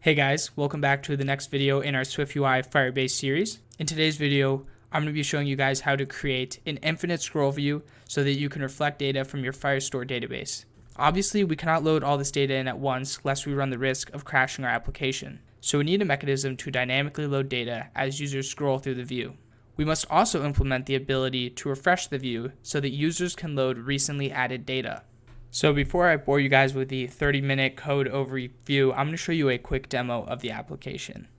Hey guys, welcome back to the next video in our SwiftUI Firebase series. In today's video, I'm going to be showing you guys how to create an infinite scroll view so that you can reflect data from your Firestore database. Obviously, we cannot load all this data in at once lest we run the risk of crashing our application. So we need a mechanism to dynamically load data as users scroll through the view. We must also implement the ability to refresh the view so that users can load recently added data. So before I bore you guys with the 30-minute code overview, I'm going to show you a quick demo of the application.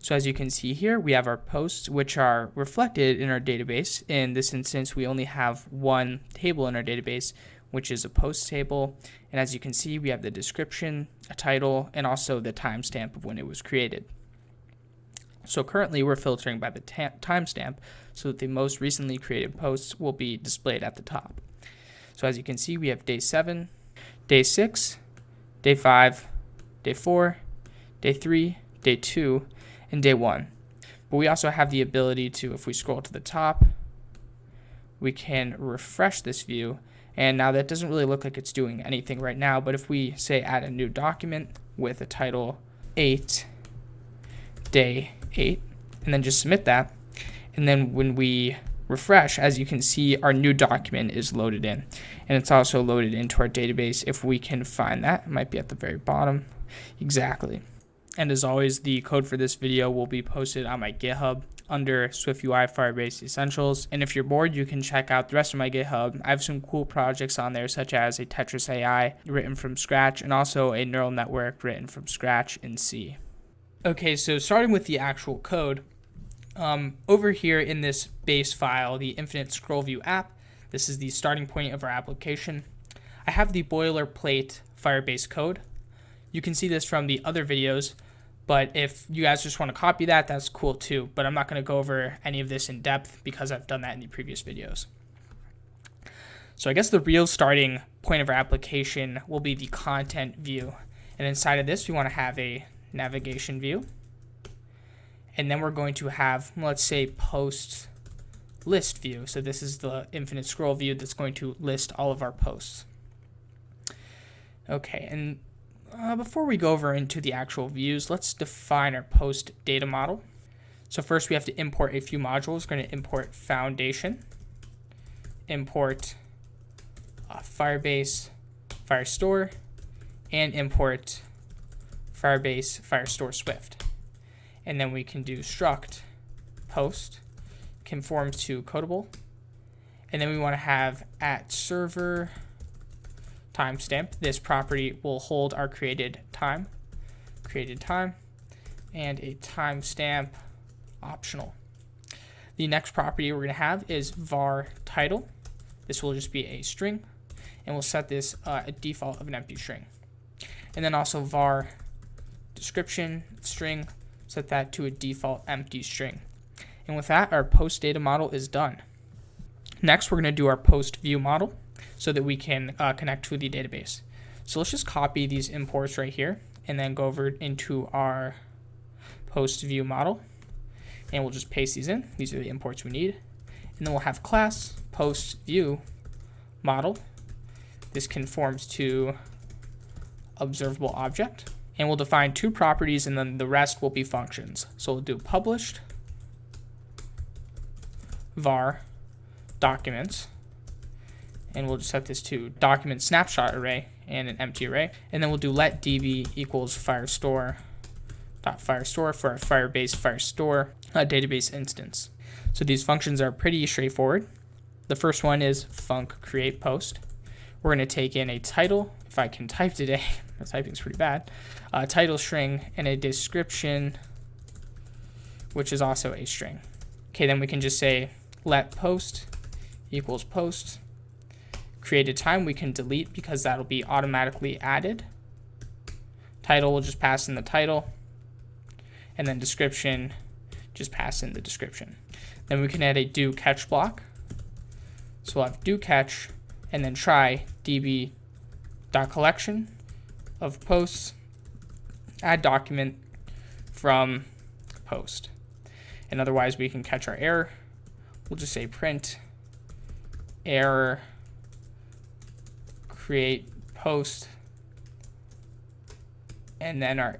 So as you can see here, we have our posts, which are reflected in our database. In this instance, we only have one table in our database, which is a post table. And as you can see, we have the description, a title, and also the timestamp of when it was created. So currently, we're filtering by the timestamp so that the most recently created posts will be displayed at the top. So as you can see, we have day 7, day 6, day 5, day 4, day 3, day 2, and day 1. But we also have the ability to, if we scroll to the top, we can refresh this view. And now that doesn't really look like it's doing anything right now, but if we say add a new document with a title 8, day 8, and then just submit that, and then when we refresh, as you can see, our new document is loaded in, and it's also loaded into our database if we can find that. It might be at the very bottom. Exactly. And as always, the code for this video will be posted on my GitHub under SwiftUI Firebase Essentials. And if you're bored, you can check out the rest of my GitHub. I have some cool projects on there, such as a Tetris AI written from scratch, and also a neural network written from scratch in C. Okay, so starting with the actual code, over here in this base file, the infinite scroll view app, this is the starting point of our application. I have the boilerplate Firebase code. You can see this from the other videos, but if you guys just want to copy that, that's cool too. But I'm not going to go over any of this in depth because I've done that in the previous videos. So I guess the real starting point of our application will be the content view. And inside of this, we want to have a navigation view. And then we're going to have, let's say, post list view. So this is the infinite scroll view that's going to list all of our posts. Okay, and before we go over into the actual views, let's define our post data model. So first we have to import a few modules. We're going to import foundation, import Firebase Firestore, and import Firebase Firestore Swift. And then we can do struct post conforms to codable. And then we want to have at server timestamp. This property will hold our created time, and a timestamp optional. The next property we're going to have is var title. This will just be a string, and we'll set this a default of an empty string. And then also var description string, set that to a default empty string. And with that, our post data model is done. Next, we're going to do our post view model so that we can connect to the database. So let's just copy these imports right here and then go over into our post view model. And we'll just paste these in. These are the imports we need. And then we'll have class post view model. This conforms to observable object. And we'll define two properties, and then the rest will be functions. So we'll do published var documents, and we'll just set this to document snapshot array and an empty array. And then we'll do let db equals firestore for our Firebase Firestore database instance. So these functions are pretty straightforward. The first one is func create post. We're going to take in a title. If I can type today, my typing's pretty bad. Title string and a description, which is also a string. Okay, then we can just say let post equals post. Created time we can delete because that'll be automatically added. Title will just pass in the title, and then description just pass in the description. Then we can add a do catch block. So we'll have do catch and then try db.collection of posts, add document from post. And otherwise we can catch our error. We'll just say print error create post, and then our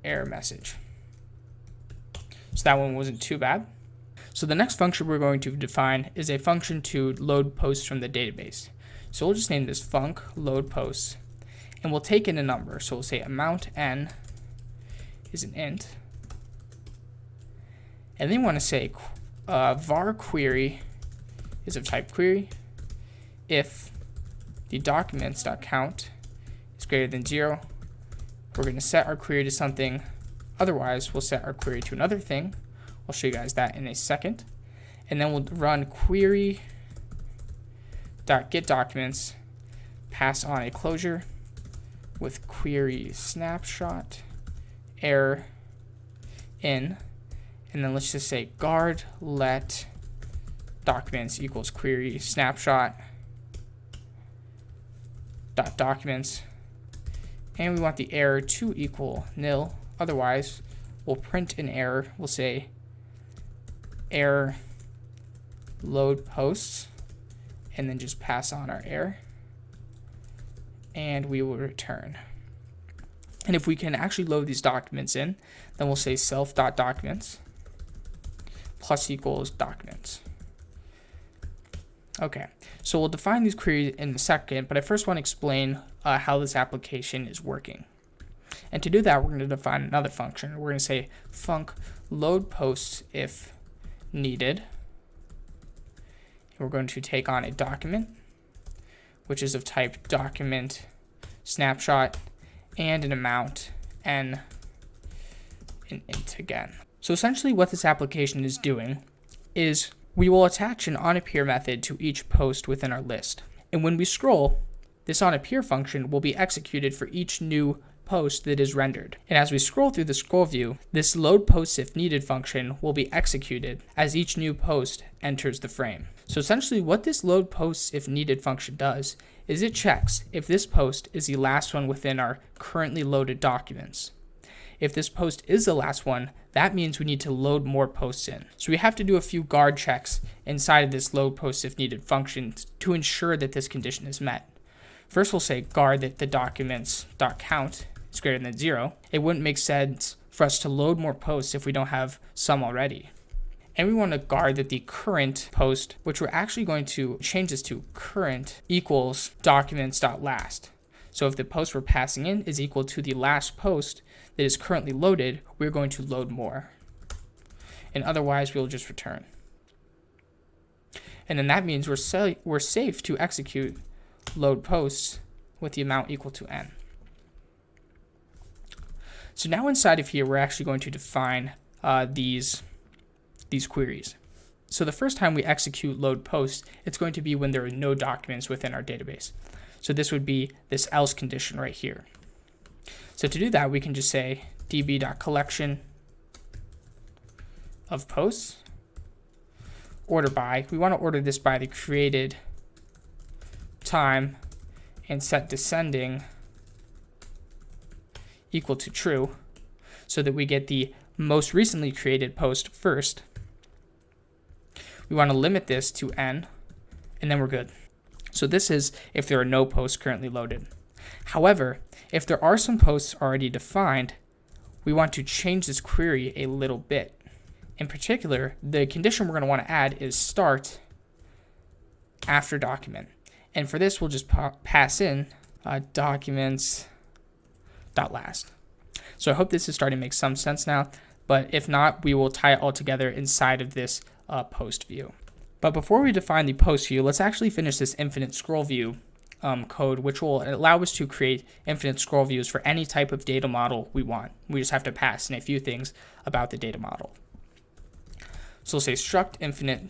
error message. So that one wasn't too bad. So the next function we're going to define is a function to load posts from the database. So we'll just name this func load posts, and we'll take in a number. So we'll say amount n is an int, and then we want to say var query is of type query if the documents.count is greater than 0. We're going to set our query to something. Otherwise, we'll set our query to another thing. I'll show you guys that in a second. And then we'll run query.getDocuments, pass on a closure with query snapshot error in, and then let's just say guard let documents equals query snapshot dot documents, and we want the error to equal nil. Otherwise, we'll print an error. We'll say error load posts, and then just pass on our error, and we will return. And if we can actually load these documents in, then we'll say self.documents plus equals documents. Okay, so we'll define these queries in a second, but I first want to explain how this application is working. And to do that, we're going to define another function. We're going to say func load posts if needed. And we're going to take on a document, which is of type document snapshot, and an amount, and an int again. So essentially what this application is doing is we will attach an onAppear method to each post within our list. And when we scroll, this onAppear function will be executed for each new post that is rendered. And as we scroll through the scroll view, this load posts if needed function will be executed as each new post enters the frame. So essentially what this load posts if needed function does is it checks if this post is the last one within our currently loaded documents. If this post is the last one, that means we need to load more posts in. So we have to do a few guard checks inside of this load posts if needed function to ensure that this condition is met. First, we'll say guard that the documents.count is greater than 0. It wouldn't make sense for us to load more posts if we don't have some already. And we want to guard that the current post, which we're actually going to change this to current equals documents.last. So if the post we're passing in is equal to the last post that is currently loaded, we're going to load more. And otherwise, we'll just return. And then that means we're safe to execute load posts with the amount equal to n. So now inside of here, we're actually going to define these queries. So the first time we execute load posts, it's going to be when there are no documents within our database. So this would be this else condition right here. So to do that, we can just say db.collection of posts, order by. We want to order this by the created time and set descending equal to true so that we get the most recently created post first. We want to limit this to n, and then we're good. So this is if there are no posts currently loaded. However, if there are some posts already defined, we want to change this query a little bit. In particular, the condition we're going to want to add is start after document. And for this, we'll just pass in documents.last. So I hope this is starting to make some sense now, but if not, we will tie it all together inside of this post view. But before we define the post view, let's actually finish this infinite scroll view code, which will allow us to create infinite scroll views for any type of data model we want. We just have to pass in a few things about the data model. So we'll say struct infinite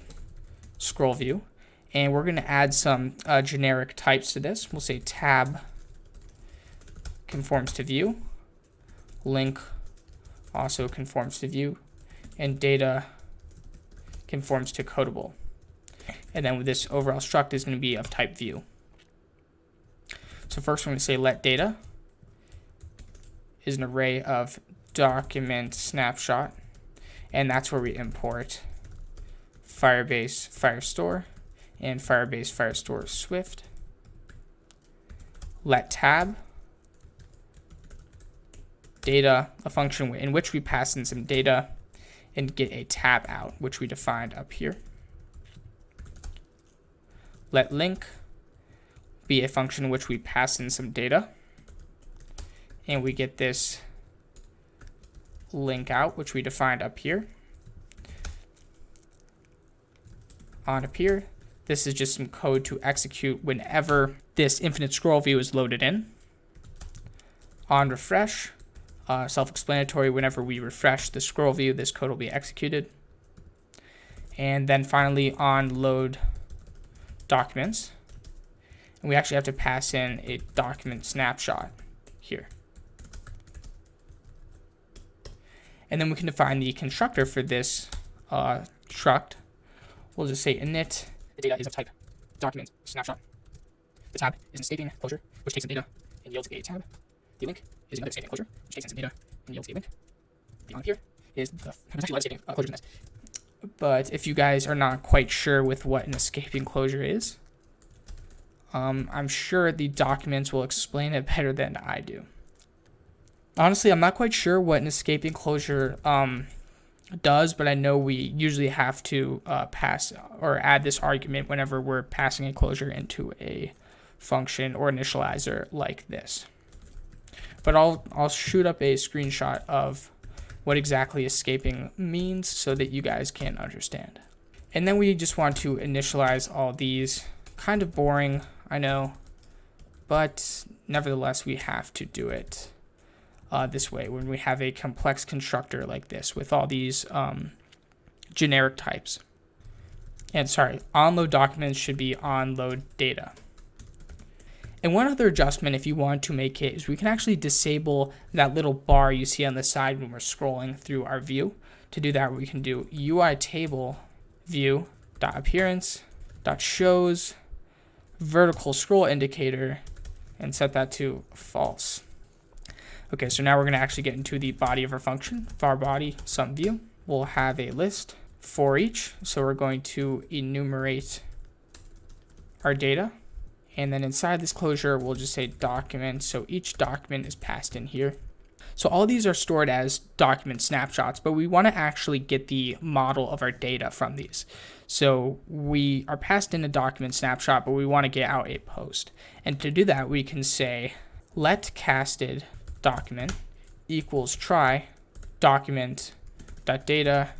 scroll view, and we're going to add some generic types to this. We'll say tab conforms to view, link also conforms to view, and data conforms to codable. And then with this overall struct is going to be of type view. So first we're going to say let data is an array of document snapshot, and that's where we import Firebase Firestore and Firebase Firestore Swift. Let tab data, a function in which we pass in some data and get a tab out, which we defined up here. Let link be a function in which we pass in some data, and we get this link out, which we defined up here. On up here, this is just some code to execute whenever this infinite scroll view is loaded in. On refresh, self-explanatory, whenever we refresh the scroll view, this code will be executed. And then finally on load documents, and we actually have to pass in a document snapshot here. And then we can define the constructor for this struct. We'll just say init. The data is of type document snapshot. The tab is an escaping closure, which takes in data and yields a tab. The link is another escaping closure, which takes in some data and yields a link. The on here is the actually escaping closure in this. But if you guys are not quite sure with what an escaping closure is, I'm sure the documents will explain it better than I do. Honestly, I'm not quite sure what an escaping closure does, but I know we usually have to pass or add this argument whenever we're passing a closure into a function or initializer like this. But I'll shoot up a screenshot of what exactly escaping means so that you guys can understand. And then we just want to initialize all these. Kind of boring, I know, but nevertheless we have to do it this way when we have a complex constructor like this with all these generic types. And sorry, onload documents should be onload data. And one other adjustment, if you want to make it, is we can actually disable that little bar you see on the side when we're scrolling through our view. To do that, we can do UI table view dot appearance dot shows vertical scroll indicator and set that to false. Okay, so now we're going to actually get into the body of our function. Var body sum view. We'll have a list for each. So we're going to enumerate our data. And then inside this closure, we'll just say document. So each document is passed in here. So all these are stored as document snapshots, but we want to actually get the model of our data from these. So we are passed in a document snapshot, but we want to get out a post. And to do that, we can say let casted document equals try document dot data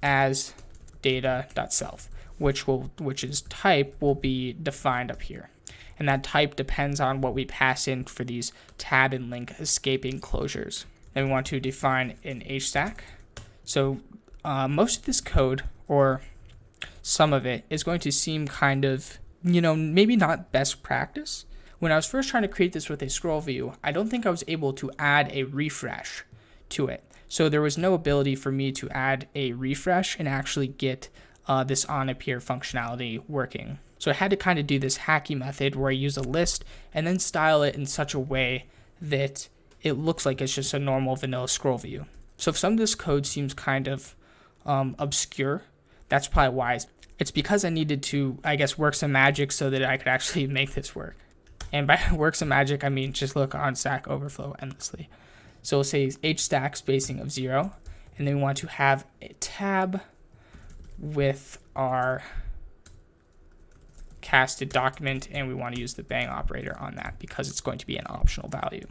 as data dot self, which is type will be defined up here. And that type depends on what we pass in for these tab and link escaping closures. Then we want to define an HStack. So most of this code, or some of it, is going to seem kind of, maybe not best practice. When I was first trying to create this with a scroll view, I don't think I was able to add a refresh to it. So there was no ability for me to add a refresh and actually get this on appear functionality working. So I had to kind of do this hacky method where I use a list and then style it in such a way that it looks like it's just a normal vanilla scroll view. So if some of this code seems kind of obscure, that's probably why. It's because I needed to, I guess, work some magic so that I could actually make this work. And by work some magic, I mean just look on Stack Overflow endlessly. So we'll say HStack spacing of 0, and then we want to have a tab with our casted document, and we want to use the bang operator on that because it's going to be an optional value.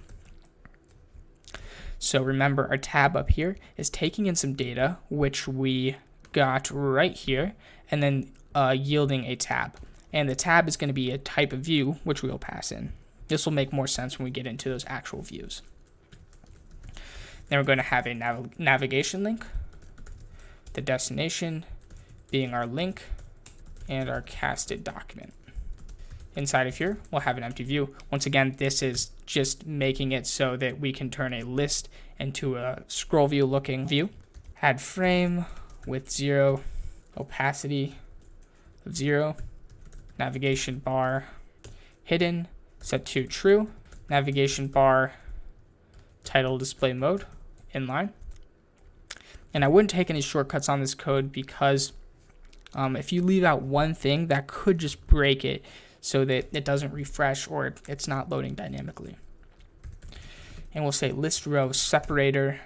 So remember, our tab up here is taking in some data, which we got right here, and then yielding a tab. And the tab is going to be a type of view, which we will pass in. This will make more sense when we get into those actual views. Then we're going to have a navigation link, the destination being our link, and our casted document. Inside of here, we'll have an empty view. Once again, this is just making it so that we can turn a list into a scroll view looking view. Add frame with 0, opacity of 0, navigation bar hidden, set to true, navigation bar title display mode inline. And I wouldn't take any shortcuts on this code because if you leave out one thing, that could just break it so that it doesn't refresh or it's not loading dynamically. and we'll say list row separator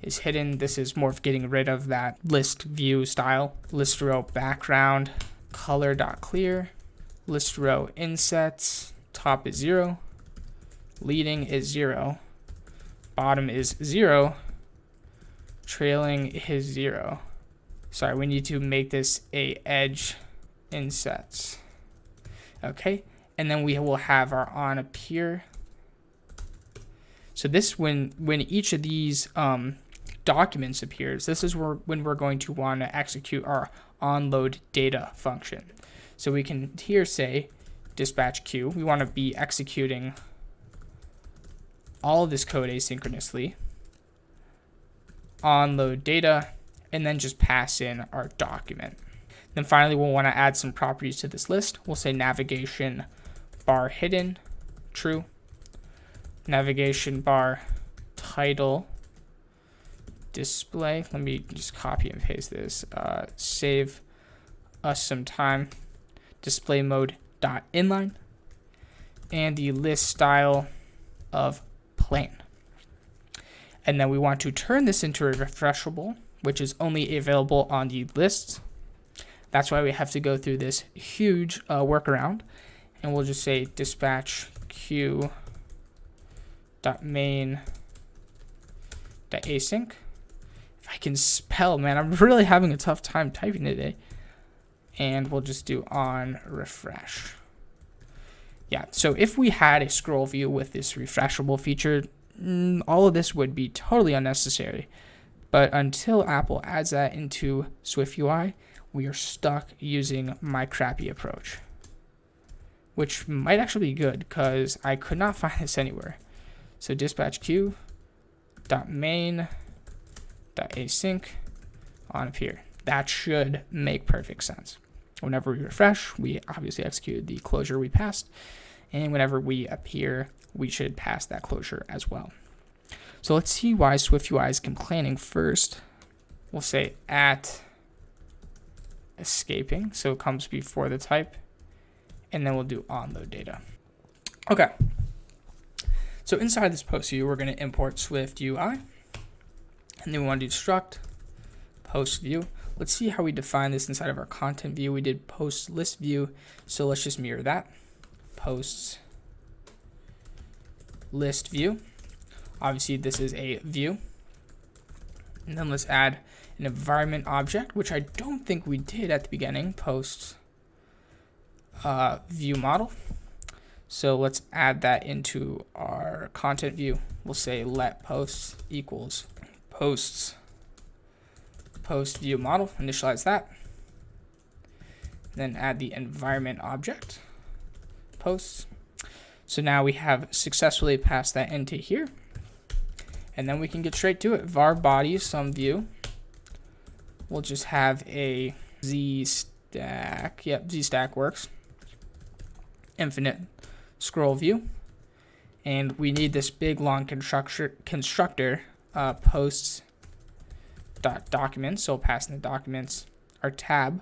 is hidden. This is more of getting rid of that list view style. List row background color.clear, list row insets, top is 0, leading is 0, bottom is 0, trailing is 0. Sorry, we need to make this a edge insets. Okay, and then we will have our on appear. So this, when each of these documents appears, this is when we're going to want to execute our onload data function. So we can here say dispatch queue. We want to be executing all of this code asynchronously. Onload data, and then just pass in our document. Then finally, we'll want to add some properties to this list. We'll say navigation bar hidden, true. Navigation bar title display. Let me just copy and paste this. Save us some time. Display mode dot inline, and the list style of plain. And then we want to turn this into a refreshable, which is only available on the lists. That's why we have to go through this huge workaround, and we'll just say dispatch queue dot main dot async. If I can spell, man, I'm really having a tough time typing today. And we'll just do on refresh. Yeah, so if we had a scroll view with this refreshable feature, all of this would be totally unnecessary. But until Apple adds that into SwiftUI, we are stuck using my crappy approach, which might actually be good because I could not find this anywhere. So dispatch queue dot main dot async on appear. That should make perfect sense. Whenever we refresh, we obviously executed the closure we passed, and whenever we appear, we should pass that closure as well. So let's see why SwiftUI is complaining first. We'll say at escaping, so it comes before the type, and then we'll do onload data. Okay, so inside this post view, we're going to import SwiftUI, and then we want to do struct post view. Let's see how we define this inside of our content view. We did post list view, so let's just mirror that. Posts list view. Obviously, this is a view. And then let's add an environment object, which I don't think we did at the beginning. Posts view model. So let's add that into our content view. We'll say let posts equals posts post view model, initialize that, then add the environment object posts. So now we have successfully passed that into here, and then we can get straight to it. Var body some view. We'll just have a z stack. Yep, z stack works. Infinite scroll view, and we need this big long constructor posts documents, so we'll pass in the documents. Our tab,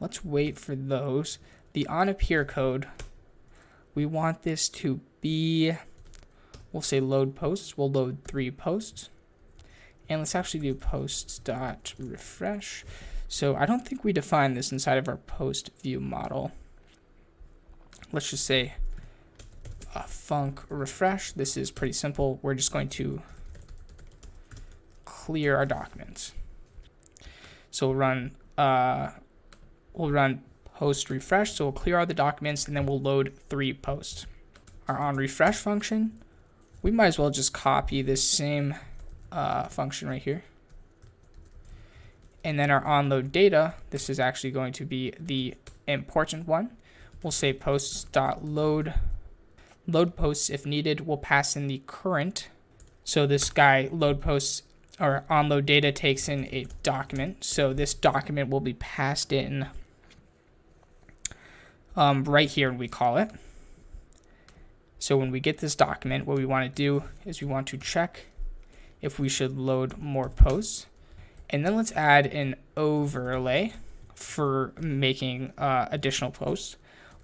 let's wait for those. The on appear code, we want this to be, we'll say load posts. We'll load 3 posts, and let's actually do posts dot refresh. So I don't think we define this inside of our post view model. Let's just say func refresh. This is pretty simple. We're just going to clear our documents. So we'll run post refresh. So we'll clear all the documents, and then we'll load 3 posts. Our on refresh function, we might as well just copy this same function right here. And then our onload data, this is actually going to be the important one. We'll say posts.load posts if needed. We'll pass in the current. So this guy load posts or onload data takes in a document. So this document will be passed in right here, we call it. So when we get this document, what we want to do is we want to check if we should load more posts. And then let's add an overlay for making additional posts.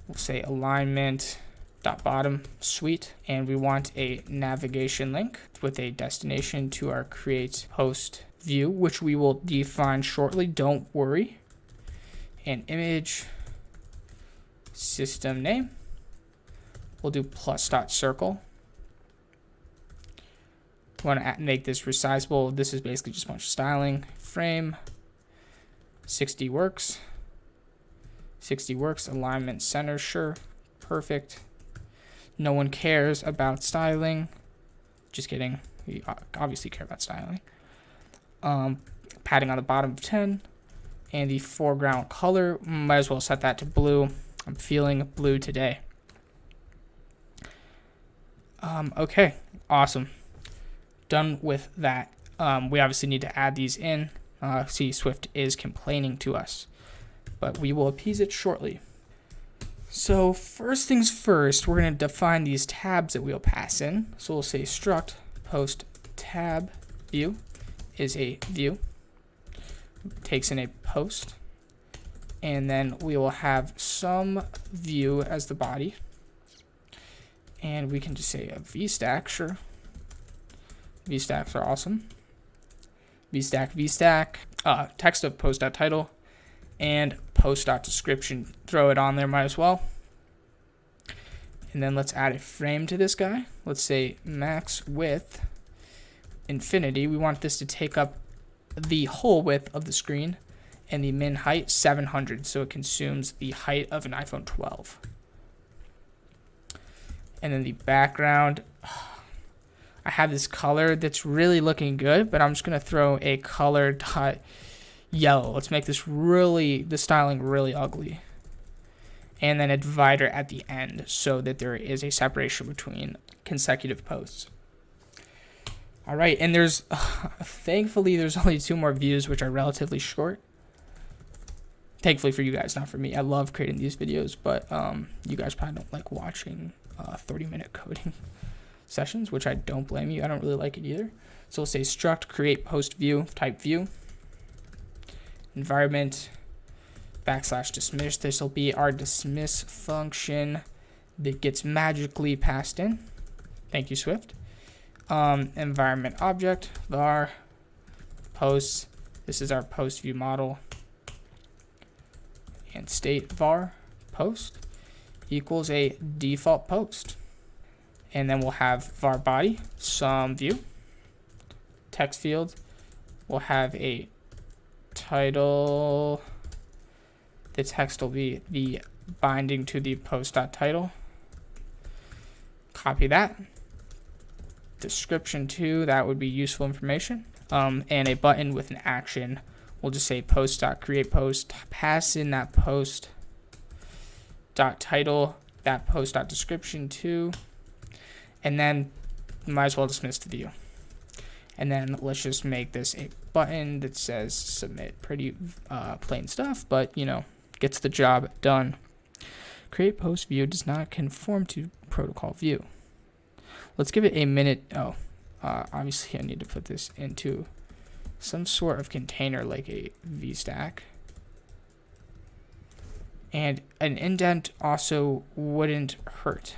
We'll say alignment dot bottom suite, and we want a navigation link with a destination to our create post view, which we will define shortly, don't worry. And image system name, we'll do plus dot circle. We want to make this resizable. This is basically just a bunch of styling. Frame 60 works. 60 works. Alignment center, sure, perfect. No one cares about styling. Just kidding. We obviously care about styling. Padding on the bottom of 10. And the foreground color, might as well set that to blue. I'm feeling blue today. Okay, awesome. Done with that. We obviously need to add these in. See, Swift is complaining to us, but we will appease it shortly. So first things first, we're going to define these tabs that we'll pass in. So we'll say struct post tab view is a view, takes in a post, and then we will have some view as the body, and we can just say a vstack, sure. VStacks are awesome. VStack, text of post.title and post.description. Throw it on there, might as well. And then let's add a frame to this guy. Let's say max width infinity. We want this to take up the whole width of the screen, and the min height 700, so it consumes the height of an iPhone 12. And then the background, I have this color that's really looking good, but I'm just going to throw a color dot yellow. Let's make this the styling really ugly. And then a divider at the end so that there is a separation between consecutive posts. All right, and there's, thankfully, there's only 2 more views, which are relatively short. Thankfully for you guys, not for me. I love creating these videos, but you guys probably don't like watching 30-minute coding sessions, which I don't blame you. I don't really like it either. So we'll say struct create post view type view environment \dismiss. This will be our dismiss function that gets magically passed in. Thank you, Swift. Environment object var posts. This is our post view model, and state var post equals a default post. And then we'll have var body, some view, text field. We'll have a title. The text will be the binding to the post.title. Copy that. Description too, that would be useful information. And a button with an action. We'll just say post.createPost. Pass in that post.title, that post.description too. And then might as well dismiss the view. And then let's just make this a button that says submit. Pretty plain stuff, but you know, gets the job done. Create post view does not conform to protocol view. Let's give it a minute. Obviously I need to put this into some sort of container like a VStack. And an indent also wouldn't hurt.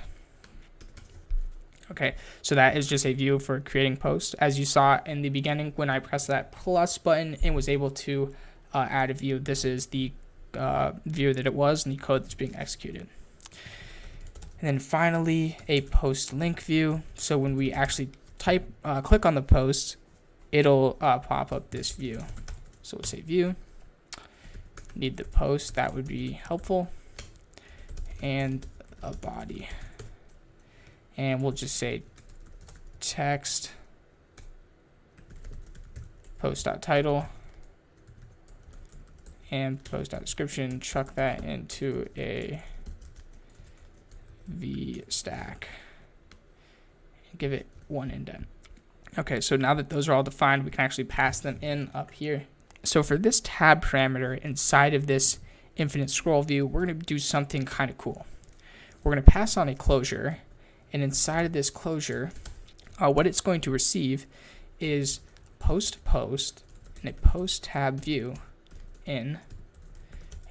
Okay, so that is just a view for creating posts. As you saw in the beginning, when I pressed that plus button and was able to add a view, this is the view that it was and the code that's being executed. And then finally, a post link view. So when we actually click on the post, it'll pop up this view. So we'll say view, need the post, that would be helpful, and a body. And we'll just say text post.title and post.description. Chuck that into a VStack. Give it one indent. Okay, so now that those are all defined, we can actually pass them in up here. So for this tab parameter inside of this infinite scroll view, we're going to do something kind of cool. We're going to pass on a closure. And inside of this closure, what it's going to receive is post and a post tab view in,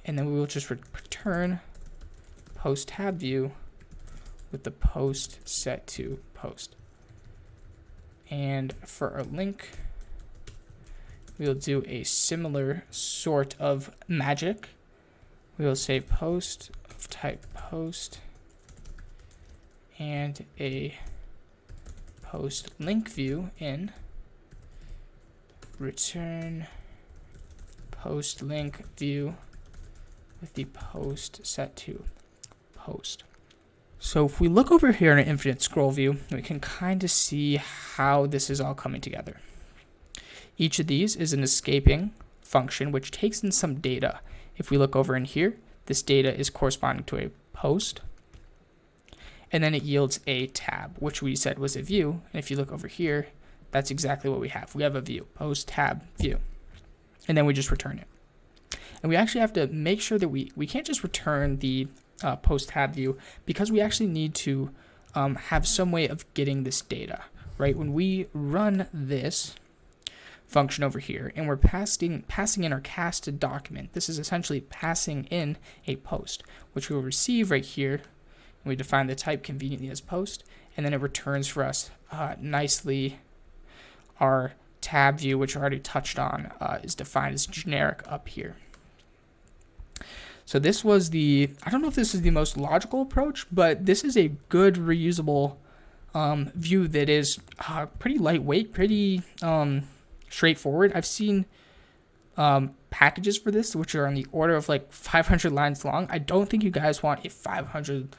and then we will just return post tab view with the post set to post. And for our link, we'll do a similar sort of magic. We'll say post of type post and a post link view in return post link view with the post set to post. So if we look over here in an infinite scroll view, we can kind of see how this is all coming together. Each of these is an escaping function which takes in some data. If we look over in here, this data is corresponding to a post, and then it yields a tab, which we said was a view. And if you look over here, that's exactly what we have. We have a view, post tab view, and then we just return it. And we actually have to make sure that we can't just return the post tab view, because we actually need to have some way of getting this data, right? When we run this function over here and we're passing in our casted document, this is essentially passing in a post, which we'll receive right here. And we define the type conveniently as post, and then it returns for us nicely our tab view, which I already touched on, is defined as generic up here. So this was I don't know if this is the most logical approach, but this is a good reusable view that is pretty lightweight, pretty straightforward. I've seen packages for this which are on the order of like 500 lines long. I don't think you guys want a 500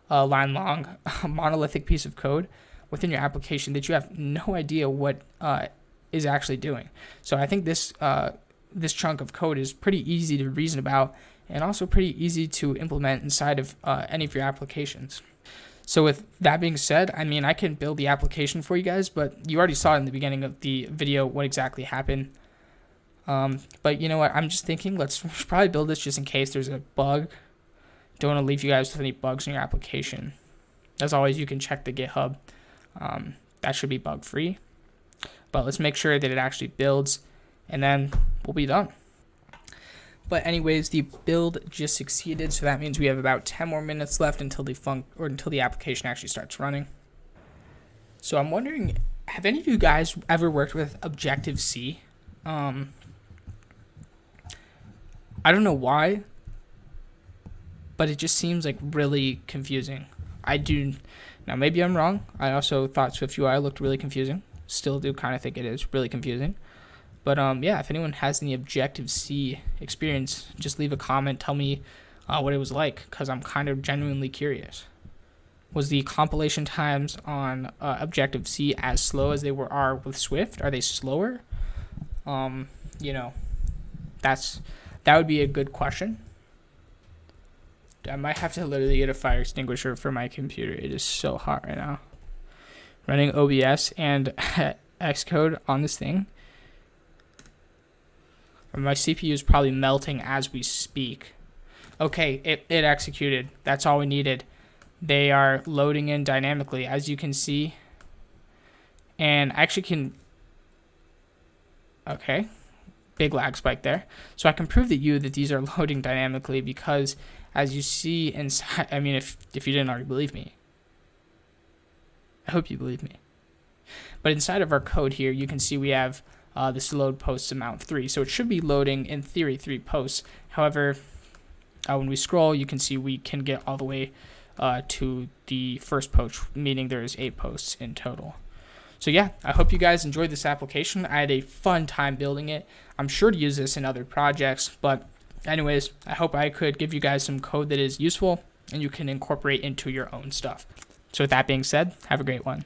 line long monolithic piece of code within your application that you have no idea what is actually doing. So I think this chunk of code is pretty easy to reason about, and also pretty easy to implement inside of any of your applications. So with that being said, I mean, I can build the application for you guys, but you already saw in the beginning of the video what exactly happened. But you know what? I'm just thinking, let's probably build this just in case there's a bug. Don't want to leave you guys with any bugs in your application. As always, you can check the GitHub. That should be bug free. But let's make sure that it actually builds, and then we'll be done. But anyways, the build just succeeded, so that means we have about 10 more minutes left until the application actually starts running. So I'm wondering, have any of you guys ever worked with Objective-C? I don't know why, but it just seems like really confusing. Now maybe I'm wrong. I also thought SwiftUI looked really confusing. Still do kind of think it is really confusing. But yeah, if anyone has any Objective-C experience, just leave a comment. Tell me what it was like, because I'm kind of genuinely curious. Was the compilation times on Objective-C as slow as they are with Swift? Are they slower? You know, that would be a good question. I might have to literally get a fire extinguisher for my computer. It is so hot right now. Running OBS and Xcode on this thing. My CPU is probably melting as we speak. Okay, it executed. That's all we needed. They are loading in dynamically, as you can see. And I actually can... Okay. Big lag spike there. So I can prove to you that these are loading dynamically because, as you see inside... I mean, if you didn't already believe me. I hope you believe me. But inside of our code here, you can see we have... this load posts amount 3, so it should be loading in theory 3 posts. However, when we scroll, you can see we can get all the way to the first post, meaning there's 8 posts in total. So yeah, I hope you guys enjoyed this application. I had a fun time building it. I'm sure to use this in other projects, but anyways, I hope I could give you guys some code that is useful and you can incorporate into your own stuff. So with that being said, have a great one.